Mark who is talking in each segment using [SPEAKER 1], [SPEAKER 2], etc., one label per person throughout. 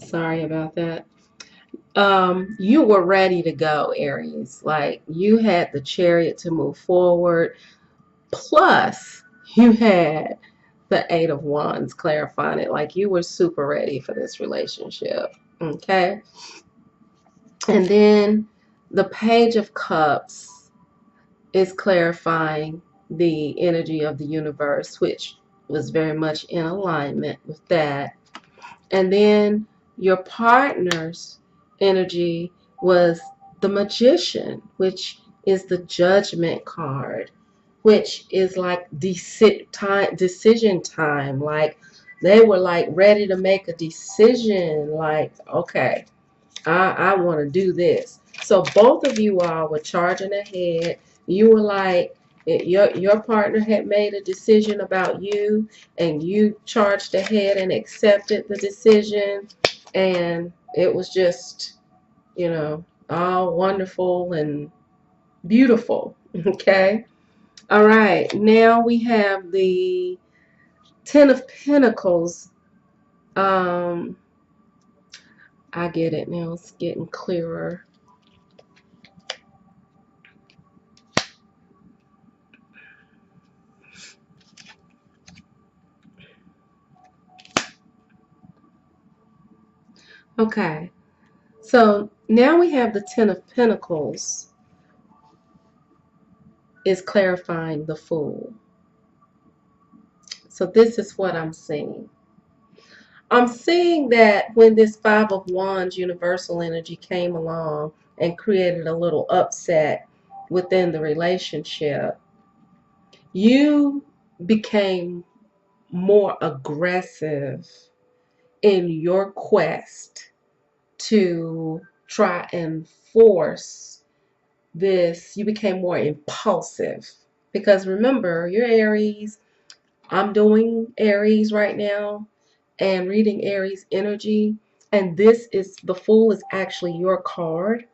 [SPEAKER 1] Sorry about that. You were ready to go, Aries. Like you had the chariot to move forward, plus you had the Eight of Wands clarifying it. Like you were super ready for this relationship. Okay. And then the Page of Cups is clarifying the energy of the universe, which was very much in alignment with that. And then your partner's energy was the Magician, which is the Judgment card, which is like decision time. Like they were like ready to make a decision. Like, okay, I want to do this. So both of you all were charging ahead. You were like, your partner had made a decision about you, and you charged ahead and accepted the decision, and it was just, all wonderful and beautiful. Okay. All right. Now we have the Ten of Pentacles. Um, I get it now. It's getting clearer. Okay. So now we have the Ten of Pentacles is clarifying the Fool. So this is what I'm seeing. I'm seeing that when this Five of Wands universal energy came along and created a little upset within the relationship, you became more aggressive in your quest to try and force this. You became more impulsive because remember, you're Aries. I'm doing Aries right now and reading Aries energy, and this is the Fool is actually your card,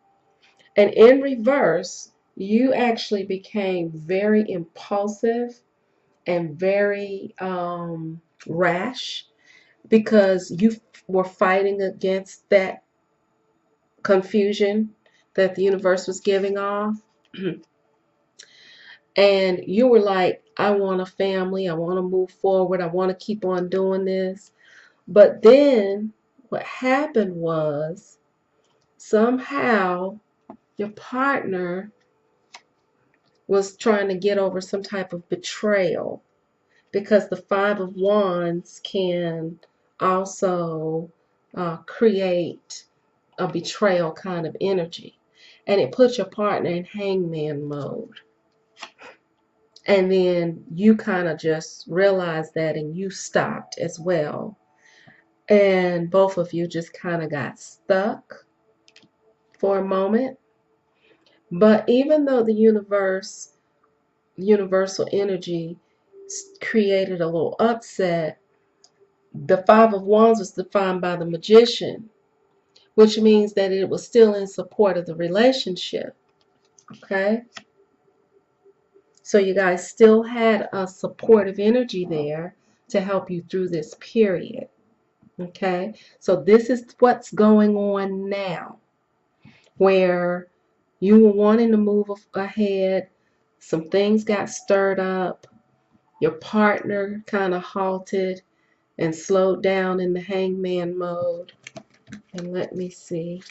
[SPEAKER 1] and in reverse you actually became very impulsive and very rash because you were fighting against that confusion that the universe was giving off. And you were like, I want a family, I want to move forward, I want to keep on doing this. But then what happened was somehow your partner was trying to get over some type of betrayal because the Five of Wands can also create a betrayal kind of energy. And it puts your partner in hangman mode. And then you kind of just realized that and you stopped as well. And both of you just kind of got stuck for a moment. But even though the universal energy created a little upset, the Five of Wands was defined by the Magician, which means that it was still in support of the relationship. Okay? So you guys still had a supportive energy there to help you through this period. Okay? So this is what's going on now, where you were wanting to move ahead, some things got stirred up, your partner kind of halted and slowed down in the hangman mode. And let me see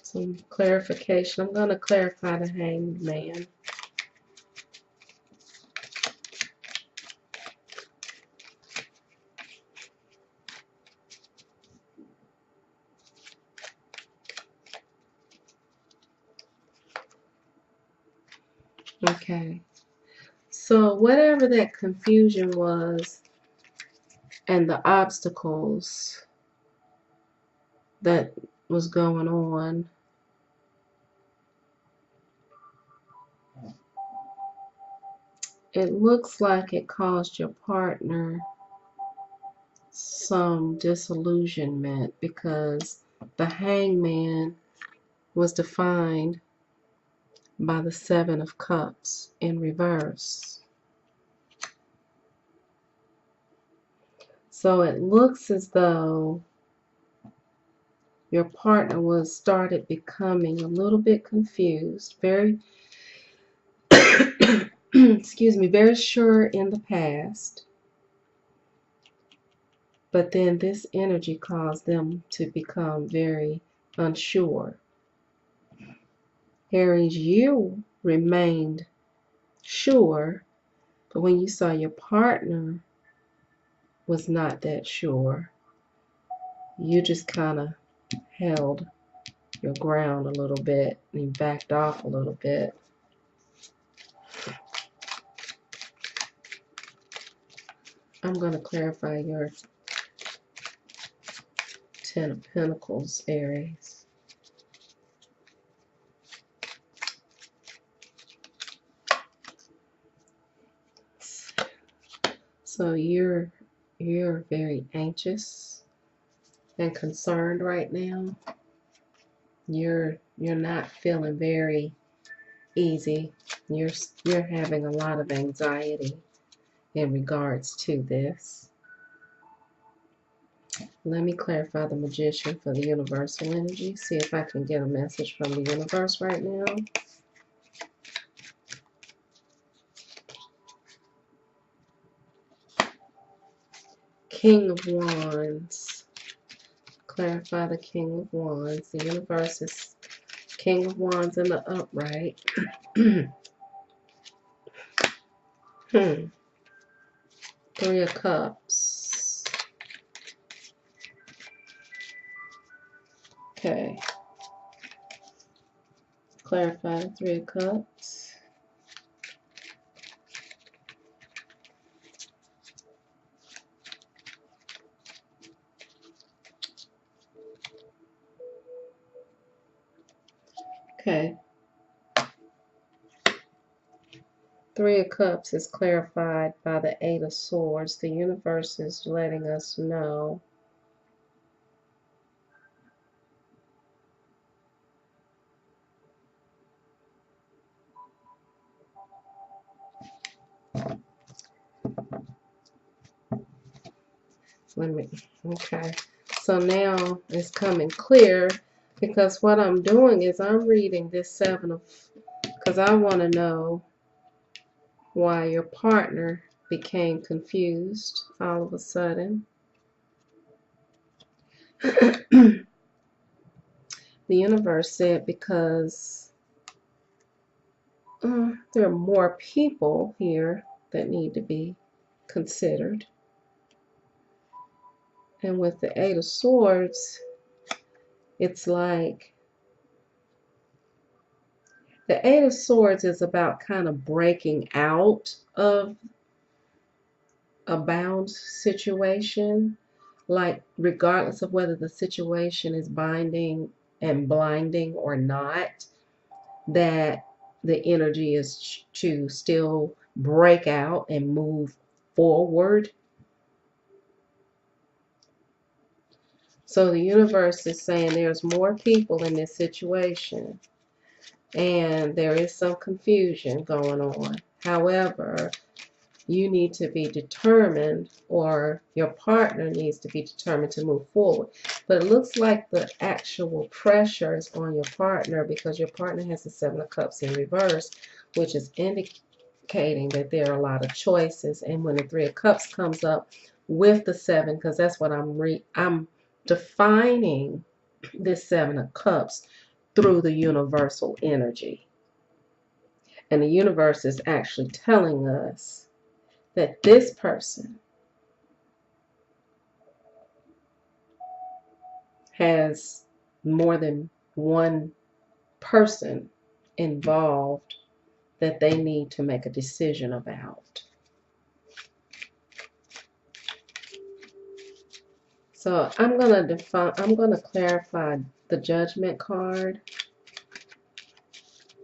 [SPEAKER 1] some clarification. I'm going to clarify the hangman. Okay. So whatever that confusion was and the obstacles that was going on, it looks like it caused your partner some disillusionment because the hangman was defined by the Seven of Cups in reverse. So it looks as though your partner was started becoming a little bit confused, very, excuse me, very sure in the past. But then this energy caused them to become very unsure. Aries, you remained sure, but when you saw your partner was not that sure, you just kind of held your ground a little bit and you backed off a little bit. I'm going to clarify your Ten of Pentacles, Aries. So you're very anxious and concerned right now. You're not feeling very easy. You're having a lot of anxiety in regards to this. Let me clarify the Magician for the universal energy. See if I can get a message from the universe right now. King of Wands. Clarify the King of Wands. The universe is King of Wands in the upright. Three of Cups. Okay. Clarify the Three of Cups. Okay. Three of Cups is clarified by the Eight of Swords. The universe is letting us know okay. So now it's coming clear because what I'm doing is I'm reading this Seven of, because I want to know why your partner became confused all of a sudden. The universe said because there are more people here that need to be considered. And with the Eight of Swords, it's like the Eight of Swords is about kind of breaking out of a bound situation, like regardless of whether the situation is binding and blinding or not, that the energy is to still break out and move forward. So the universe is saying there's more people in this situation and there is some confusion going on. However, you need to be determined, or your partner needs to be determined to move forward. But it looks like the actual pressure is on your partner because your partner has the Seven of Cups in reverse, which is indicating that there are a lot of choices. And when the Three of Cups comes up with the Seven, because that's what I'm defining this Seven of Cups through the universal energy. And the universe is actually telling us that this person has more than one person involved that they need to make a decision about. So I'm going to clarify the Judgment card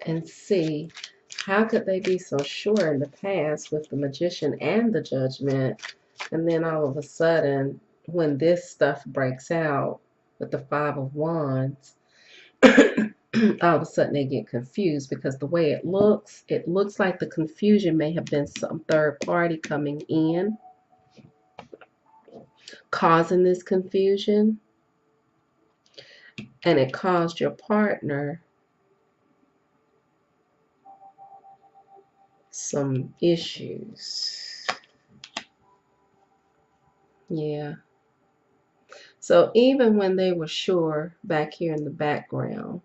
[SPEAKER 1] and see how could they be so sure in the past with the Magician and the Judgment, and then all of a sudden when this stuff breaks out with the Five of Wands, all of a sudden they get confused because the way it looks like the confusion may have been some third party coming in. causing this confusion, and it caused your partner some issues. Yeah. So even when they were sure back here in the background,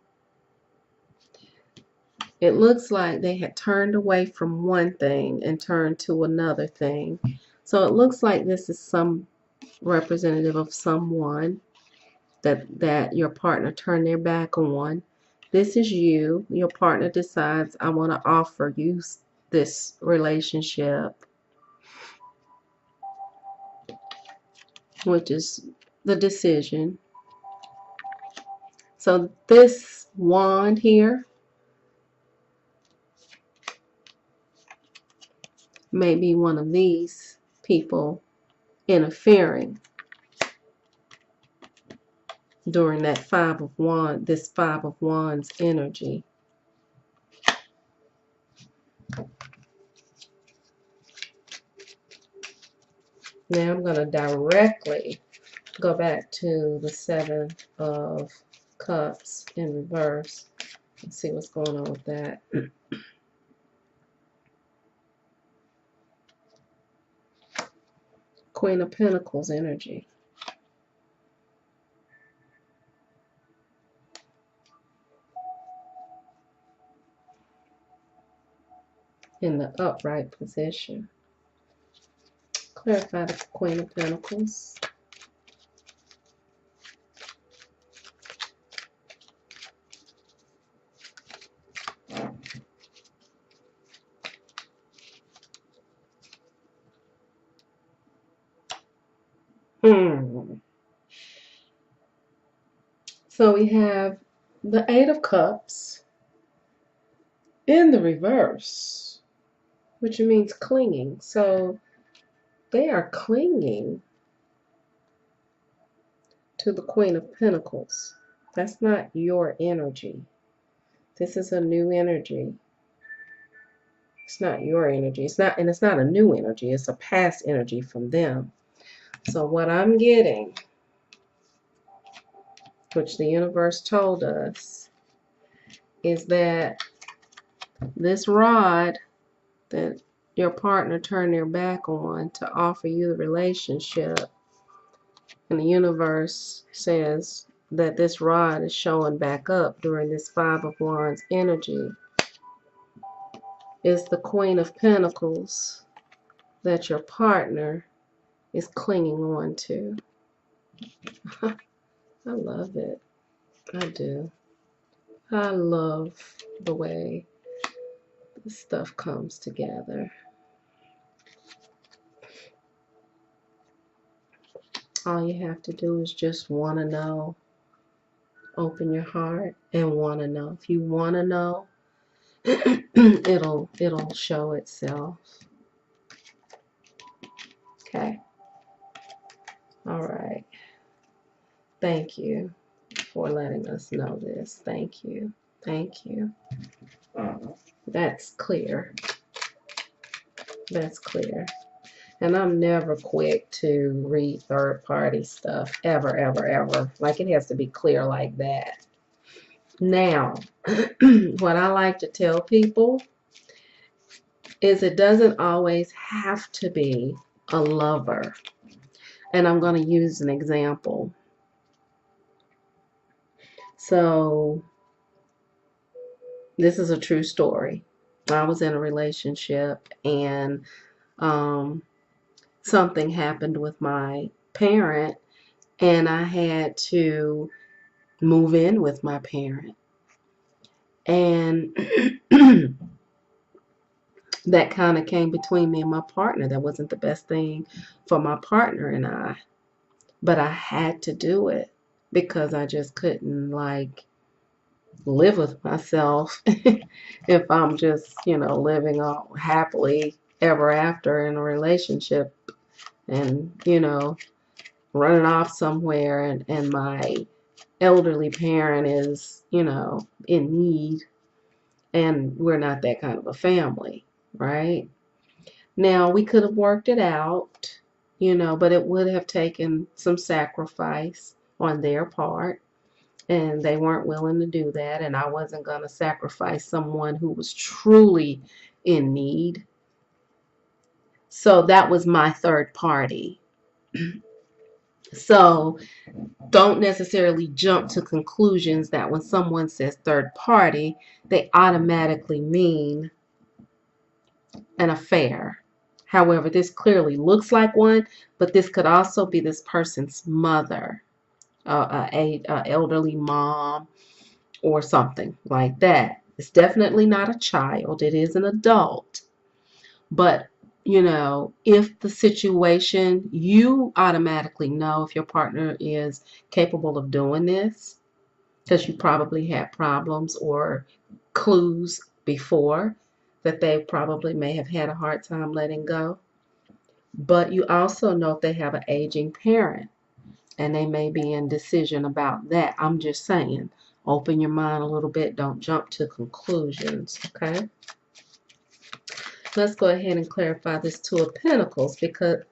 [SPEAKER 1] it looks like they had turned away from one thing and turned to another thing. So it looks like this is some representative of someone that your partner turned their back on. This is you. Your partner decides, I want to offer you this relationship, which is the decision. So this wand here may be one of these people interfering during that this Five of Wands energy. Now I'm going to directly go back to the Seven of Cups in reverse and see what's going on with that. Queen of Pentacles energy. In the upright position. Clarify the Queen of Pentacles. So we have the Eight of Cups in the reverse, which means clinging. So they are clinging to the Queen of Pentacles. That's not your energy. This is a new energy. It's not your energy. It's not a new energy. It's a past energy from them. So what I'm getting, which the universe told us, is that this rod that your partner turned their back on to offer you the relationship, and the universe says that this rod is showing back up during this Five of Wands energy, is the Queen of Pentacles that your partner is clinging on to. I love it. I do. I love the way this stuff comes together. All you have to do is just want to know. Open your heart and want to know. If you want to know, it'll show itself. Okay. All right. Thank you for letting us know this. Thank you. Thank you. That's clear. That's clear. And I'm never quick to read third-party stuff. Ever, ever, ever. Like, it has to be clear like that. Now, what I like to tell people is it doesn't always have to be a lover. And I'm going to use an example. So, this is a true story. I was in a relationship, and something happened with my parent, and I had to move in with my parent. And that kind of came between me and my partner. That wasn't the best thing for my partner and I. But I had to do it because I just couldn't, like, live with myself if I'm just, living all happily ever after in a relationship and, running off somewhere, and my elderly parent is, in need, and we're not that kind of a family, right? Now, we could have worked it out, but it would have taken some sacrifice on their part, and they weren't willing to do that, and I wasn't going to sacrifice someone who was truly in need. So that was my third party. So don't necessarily jump to conclusions that when someone says third party, they automatically mean an affair. However, this clearly looks like one, but this could also be this person's mother, a elderly mom, or something like that. It's definitely not a child. It is an adult. But, if the situation, you automatically know if your partner is capable of doing this because you probably had problems or clues before that they probably may have had a hard time letting go. But you also know if they have an aging parent and they may be in decision about that. I'm just saying, open your mind a little bit. Don't jump to conclusions, okay? Let's go ahead and clarify this Two of Pentacles because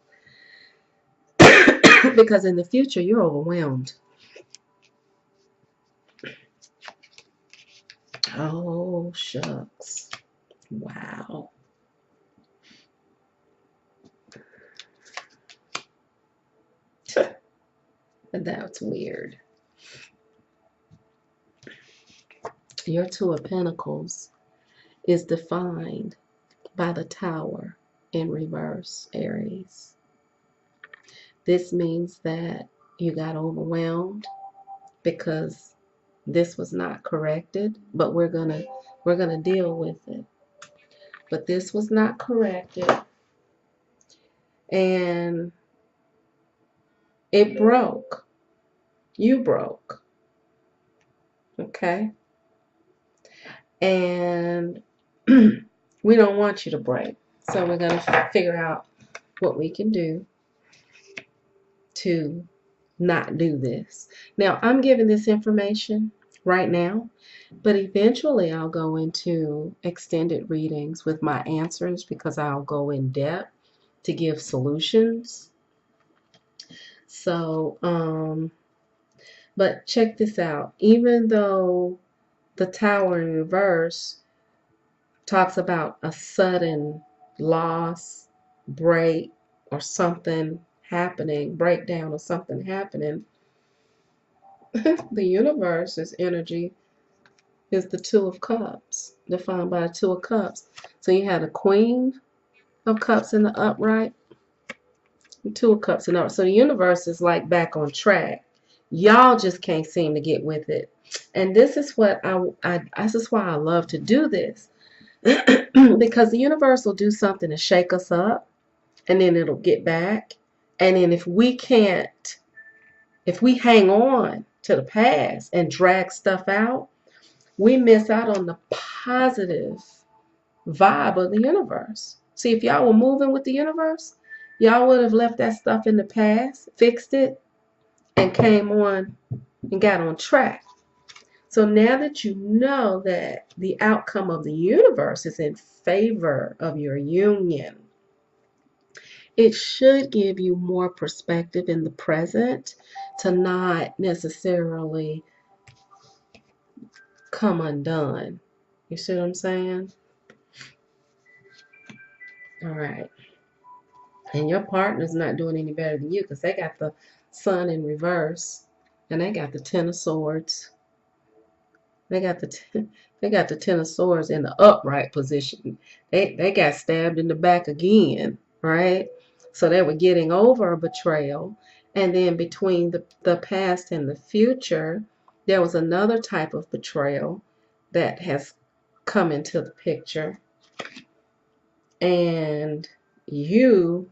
[SPEAKER 1] because in the future you're overwhelmed. Oh, shucks. Wow. That's weird. Your Two of Pentacles is defined by the Tower in reverse, Aries. This means that you got overwhelmed because this was not corrected, but we're gonna deal with it. But this was not corrected, and it broke. You broke. Okay? And we don't want you to break. So we're gonna figure out what we can do to not do this. Now, I'm giving this information right now, but eventually I'll go into extended readings with my answers because I'll go in depth to give solutions. So, but check this out. Even though the Tower in reverse talks about a sudden loss, break, or something happening, breakdown or something happening, the universe's energy is the Two of Cups, defined by the Two of Cups. So you have the Queen of Cups in the upright, the Two of Cups in the upright. So the universe is like back on track. Y'all just can't seem to get with it. And this is what this is why I love to do this. Because the universe will do something to shake us up, and then it'll get back. And then if we hang on to the past and drag stuff out, we miss out on the positive vibe of the universe. See, if y'all were moving with the universe, y'all would have left that stuff in the past, fixed it, and came on and got on track. So now that you know that the outcome of the universe is in favor of your union, it should give you more perspective in the present to not necessarily come undone. You see what I'm saying? All right. And your partner's not doing any better than you because they got the Sun in reverse and they got the Ten of Swords. They got the Ten of Swords in the upright position. They got stabbed in the back again, right? So they were getting over a betrayal. And then between the past and the future, there was another type of betrayal that has come into the picture. And you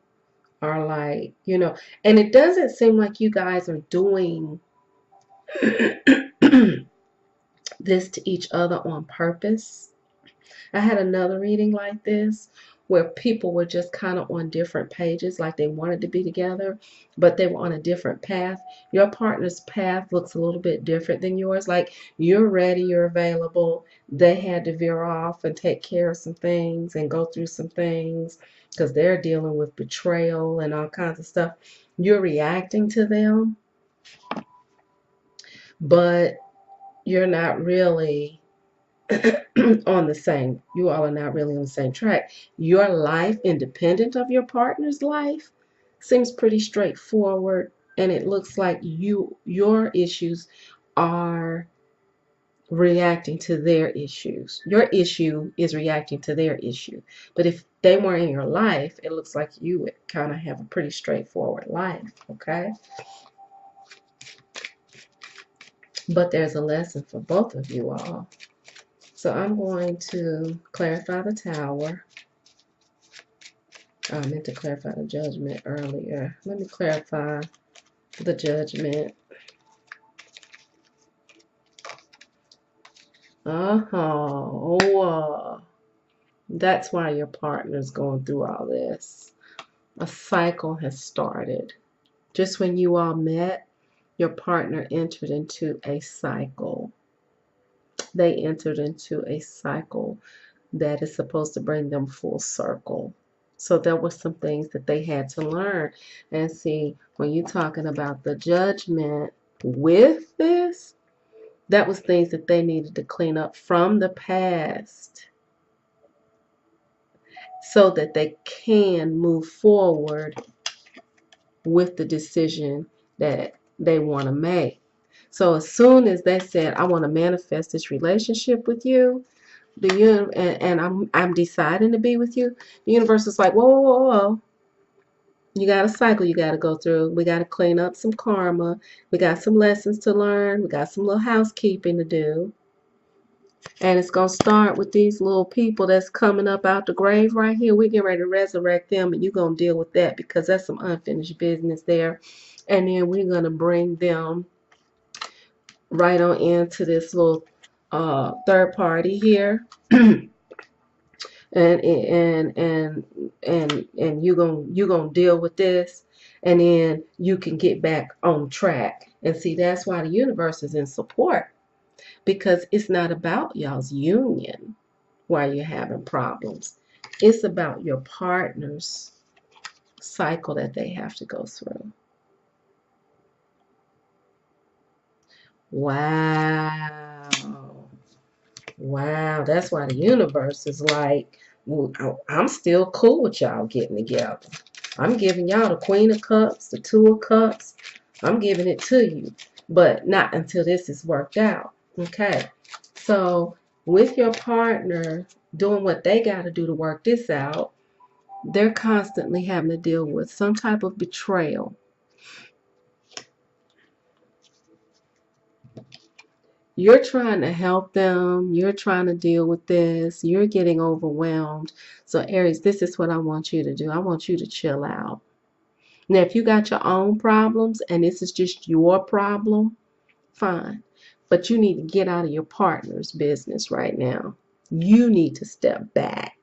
[SPEAKER 1] are like, and it doesn't seem like you guys are doing this to each other on purpose. I had another reading like this where people were just kind of on different pages, like they wanted to be together, but they were on a different path. Your partner's path looks a little bit different than yours. Like you're ready, you're available. They had to veer off and take care of some things and go through some things because they're dealing with betrayal and all kinds of stuff. You're reacting to them, but you're not really on the same, you all are not really on the same track. Your life, independent of your partner's life, seems pretty straightforward, and it looks like your issues are reacting to their issues. Your issue is reacting to their issue. But if they weren't in your life, it looks like you would kind of have a pretty straightforward life, okay? But there's a lesson for both of you all. So I'm going to clarify the Tower. I meant to clarify the Judgment earlier. Let me clarify the Judgment. Oh, that's why your partner's going through all this. A cycle has started. Just when you all met, your partner entered into a cycle. They entered into a cycle that is supposed to bring them full circle. So there were some things that they had to learn. And see, when you're talking about the Judgment with this, that was things that they needed to clean up from the past so that they can move forward with the decision that they want to make. So as soon as they said, I want to manifest this relationship with you, and I'm deciding to be with you, the universe is like, whoa, whoa, whoa, whoa. You got a cycle you got to go through. We got to clean up some karma. We got some lessons to learn. We got some little housekeeping to do. And it's going to start with these little people that's coming up out the grave right here. We're getting ready to resurrect them, and you're going to deal with that because that's some unfinished business there. And then we're going to bring them right on into this little third party here. And you're gonna deal with this, and then you can get back on track. And see, that's why the universe is in support, because it's not about y'all's union why you're having problems. It's about your partner's cycle that they have to go through. Wow. Wow, that's why the universe is like, well, I'm still cool with y'all getting together. I'm giving y'all the Queen of Cups, the Two of Cups. I'm giving it to you, but not until this is worked out. Okay, so with your partner doing what they got to do to work this out, they're constantly having to deal with some type of betrayal. You're trying to help them. You're trying to deal with this. You're getting overwhelmed. So Aries, this is what I want you to do. I want you to chill out. Now, if you got your own problems and this is just your problem, fine. But you need to get out of your partner's business right now. You need to step back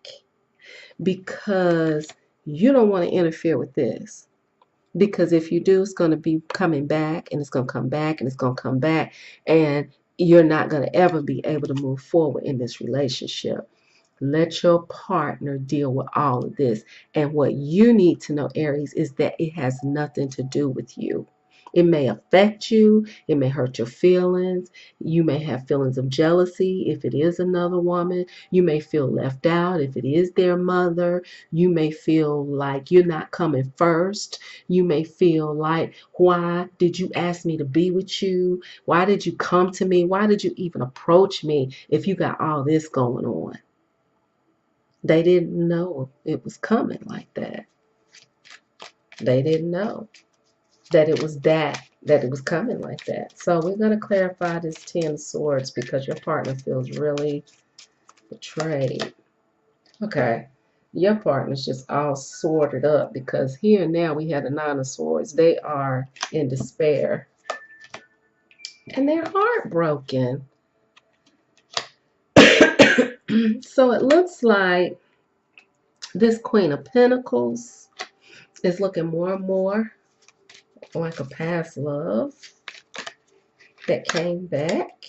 [SPEAKER 1] because you don't want to interfere with this. Because if you do, it's going to be coming back, and it's going to come back, and it's going to come back, and you're not going to ever be able to move forward in this relationship. Let your partner deal with all of this. And what you need to know, Aries, is that it has nothing to do with you. It may affect you. It may hurt your feelings. You may have feelings of jealousy if it is another woman. You may feel left out if it is their mother. You may feel like you're not coming first. You may feel like, why did you ask me to be with you? Why did you come to me? Why did you even approach me if you got all this going on? They didn't know it was coming like that. They didn't know that it was coming like that. So we're going to clarify this 10 of Swords because your partner feels really betrayed. Okay. Your partner's just all sorted up because here now we have the 9 of Swords. They are in despair. And they're heartbroken. So it looks like This Queen of Pentacles is looking more and more like a past love that came back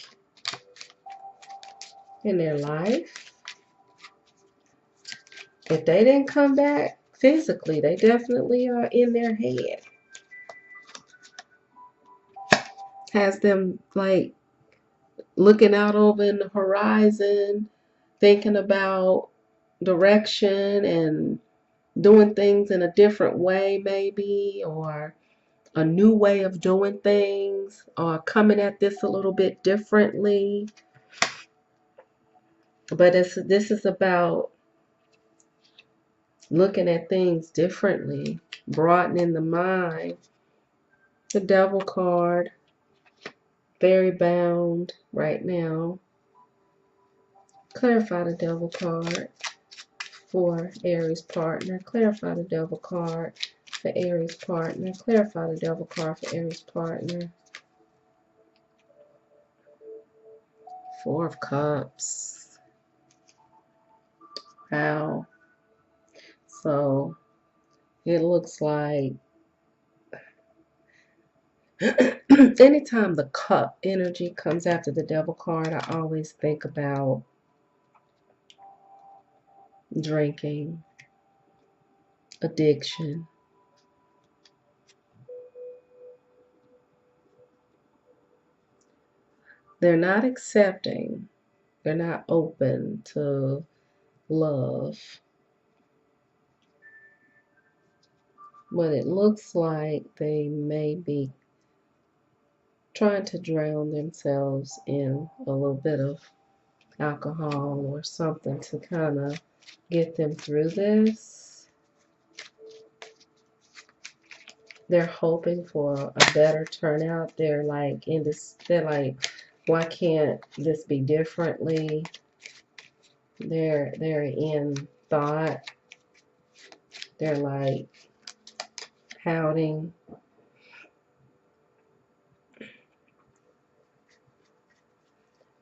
[SPEAKER 1] in their life. If they didn't come back physically, they definitely are in their head. Has them like looking out over in the horizon, thinking about direction and doing things in a different way maybe, or a new way of doing things, or coming at this a little bit differently. But this is about looking at things differently, broadening the mind. The Devil card, very bound right now. Clarify the Devil card for Aries partner. Clarify the Devil card for Aries partner. Clarify the Devil card for Aries partner. Four of Cups. Wow. So it looks like anytime the cup energy comes after the Devil card, I always think about drinking, addiction. They're not accepting. They're not open to love. But it looks like they may be trying to drown themselves in a little bit of alcohol or something to kind of get them through this. They're hoping for a better turnout. They're like in this, they're like, why can't this be differently? They're in thought. They're like pouting.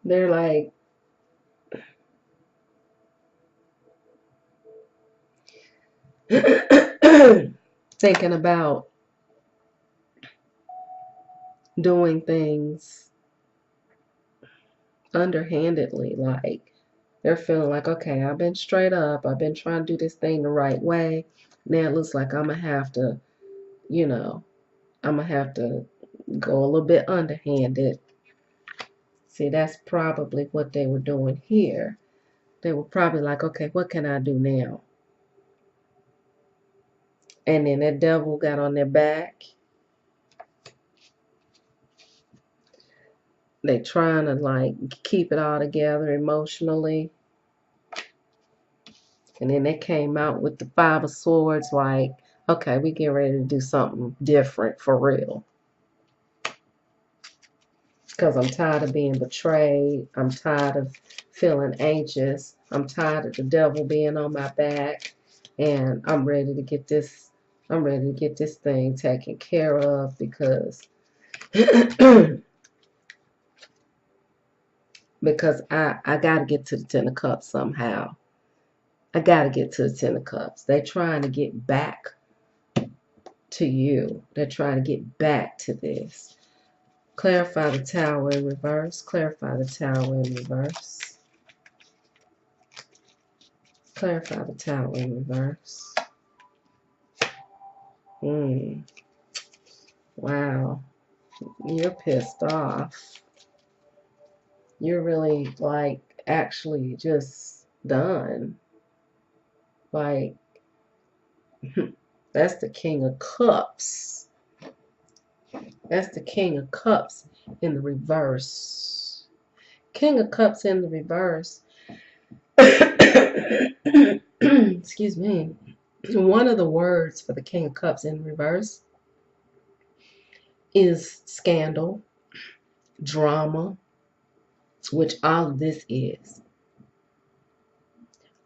[SPEAKER 1] They're like thinking about doing things underhandedly. Like they're feeling like, okay, I've been straight up. I've been trying to do this thing the right way. Now it looks like I'm going to have to, you know, I'm going to have to go a little bit underhanded. See, that's probably what they were doing here. They were probably like, okay, what can I do now? And then that devil got on their back. They trying to like keep it all together emotionally. And then they came out with the Five of Swords like, okay, we get ready to do something different for real. Because I'm tired of being betrayed. I'm tired of feeling anxious. I'm tired of the devil being on my back. And I'm ready to get this thing taken care of because because I gotta get to the Ten of Cups somehow. I gotta get to the Ten of Cups. They're trying to get back to you. They're trying to get back to this. Clarify the Tower in reverse. Clarify the Tower in reverse. Clarify the Tower in reverse. Wow. You're pissed off. You're really like actually just done. Like that's the King of Cups. That's the King of Cups in the reverse. King of Cups in the reverse. Excuse me. One of the words for the King of Cups in reverse is scandal, drama, which all of this is.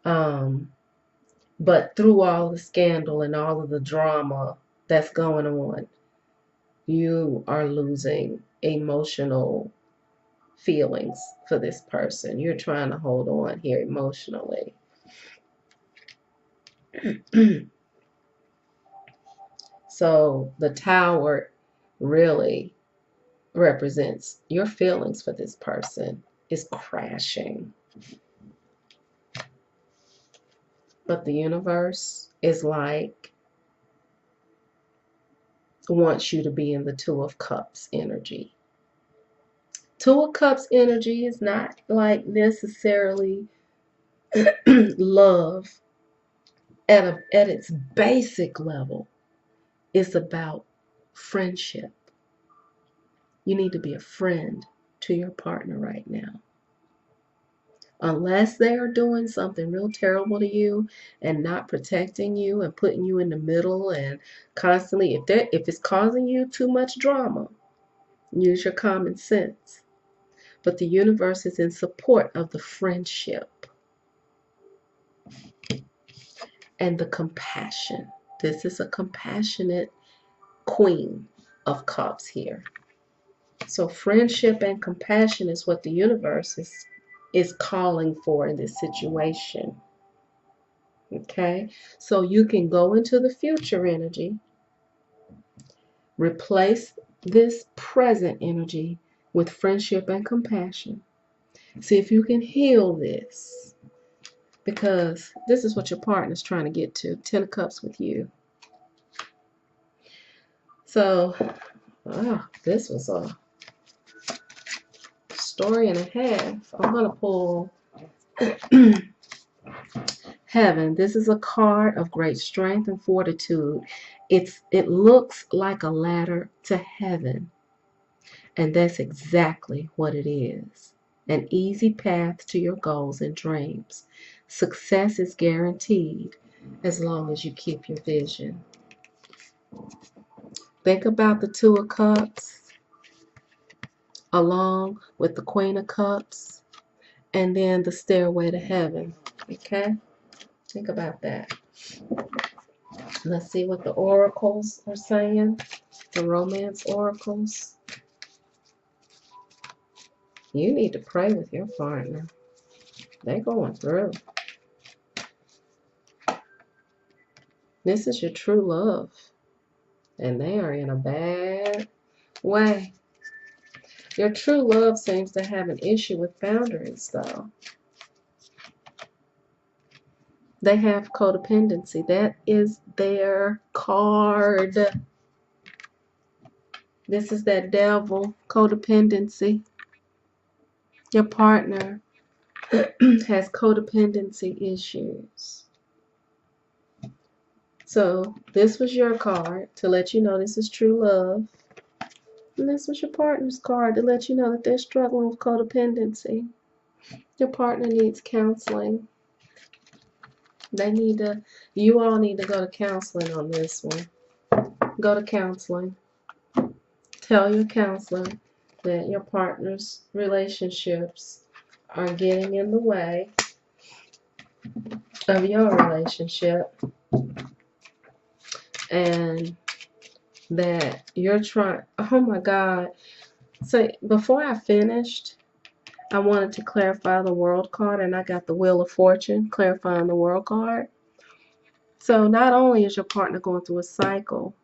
[SPEAKER 1] But through all the scandal and all of the drama that's going on, you are losing emotional feelings for this person. You're trying to hold on here emotionally. So the Tower really represents your feelings for this person is crashing. But the universe is like, wants you to be in the Two of Cups energy. Two of Cups energy is not like necessarily love at its basic level. It's about friendship. You need to be a friend to your partner right now. Unless they are doing something real terrible to you and not protecting you and putting you in the middle and constantly, if it's causing you too much drama, use your common sense. But the universe is in support of the friendship and the compassion. This is a compassionate Queen of Cups here. So friendship and compassion is what the universe is calling for in this situation. Okay, so you can go into the future energy, replace this present energy with friendship and compassion. See if you can heal this, because this is what your partner's trying to get to. 10 of Cups with you. So, this was a story and a half. I'm going to pull Heaven. This is a card of great strength and fortitude. It looks like a ladder to heaven. And that's exactly what it is. An easy path to your goals and dreams. Success is guaranteed as long as you keep your vision. Think about the Two of Cups along with the Queen of Cups and then the stairway to heaven. Okay? Think about that. Let's see what the oracles are saying. The romance oracles. You need to pray with your partner. They're going through. This is your true love. And they are in a bad way. Your true love seems to have an issue with boundaries, though. They have codependency. That is their card. This is that devil, codependency. Your partner has codependency issues. So this was your card to let you know this is true love. And this was your partner's card to let you know that they're struggling with codependency. Your partner needs counseling. You all need to go to counseling on this one. Go to counseling. Tell your counselor that your partner's relationships are getting in the way of your relationship, and that you're trying. Oh my God. So before I finished, I wanted to clarify the world card, and I got the Wheel of Fortune clarifying the world card. So not only is your partner going through a cycle,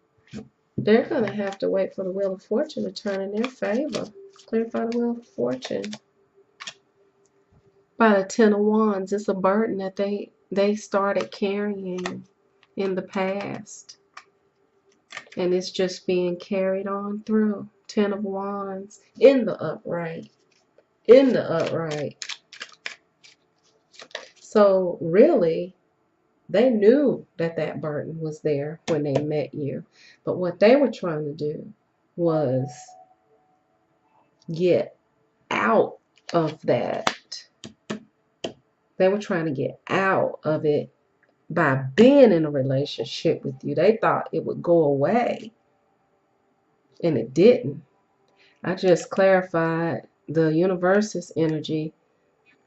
[SPEAKER 1] they're going to have to wait for the Wheel of Fortune to turn in their favor. Clarify the Wheel of Fortune. By the Ten of Wands, it's a burden that they started carrying in the past. And it's just being carried on through. Ten of Wands in the upright. In the upright. So really, they knew that that burden was there when they met you. But what they were trying to do was get out of that. They were trying to get out of it by being in a relationship with you. They thought it would go away, and it didn't. I just clarified the universe's energy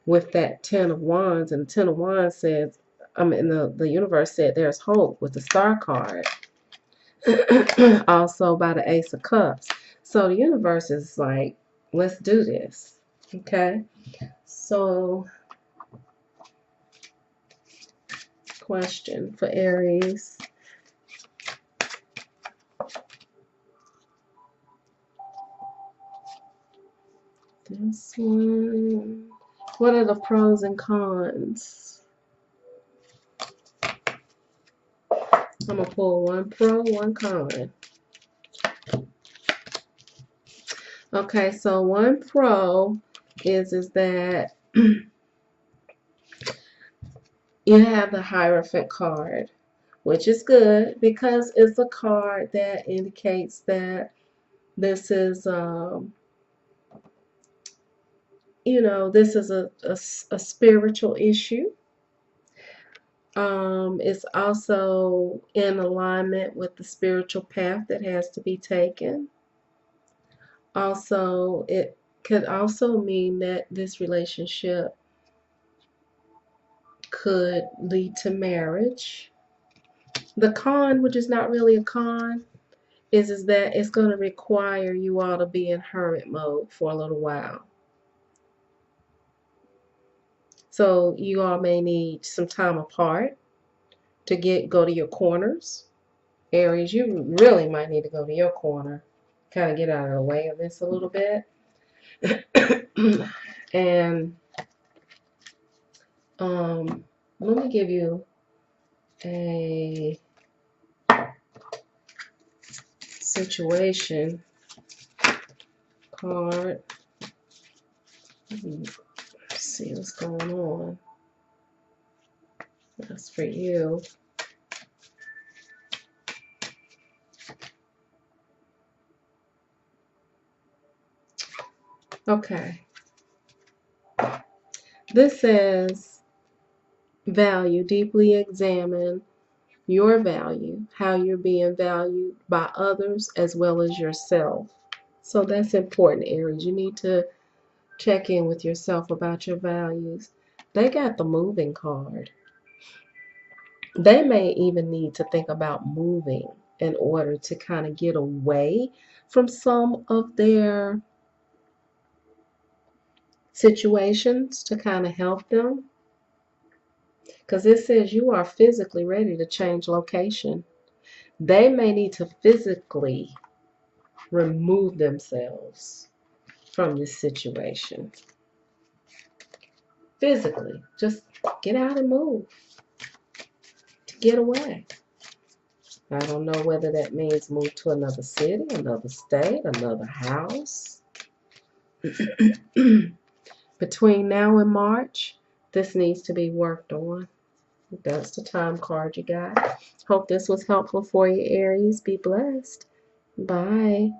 [SPEAKER 1] with that Ten of Wands, and the Ten of Wands says, the universe said there's hope with the Star card. Also by the Ace of Cups. So the universe is like, let's do this. Okay? So question for Aries. This one. What are the pros and cons? I'm going to pull one pro, one con. Okay, so one pro is that you have the Hierophant card, which is good because it's a card that indicates that this is, this is a spiritual issue. It's also in alignment with the spiritual path that has to be taken. Also, it could also mean that this relationship could lead to marriage. The con, which is not really a con, is that it's going to require you all to be in hermit mode for a little while. So you all may need some time apart to go to your corners. Aries, you really might need to go to your corner. Kind of get out of the way of this a little bit. And let me give you a situation card. Let's see what's going on. That's for you. Okay. This says value. Deeply examine your value, how you're being valued by others as well as yourself. So that's important, Aries. You need to check in with yourself about your values. They got the moving card. They may even need to think about moving in order to kind of get away from some of their situations to kind of help them. Because it says you are physically ready to change location. They may need to physically remove themselves from this situation. Physically, just get out and move. To get away. I don't know whether that means move to another city, another state, another house. Between now and March, this needs to be worked on. That's the time card you got. Hope this was helpful for you, Aries. Be blessed. Bye.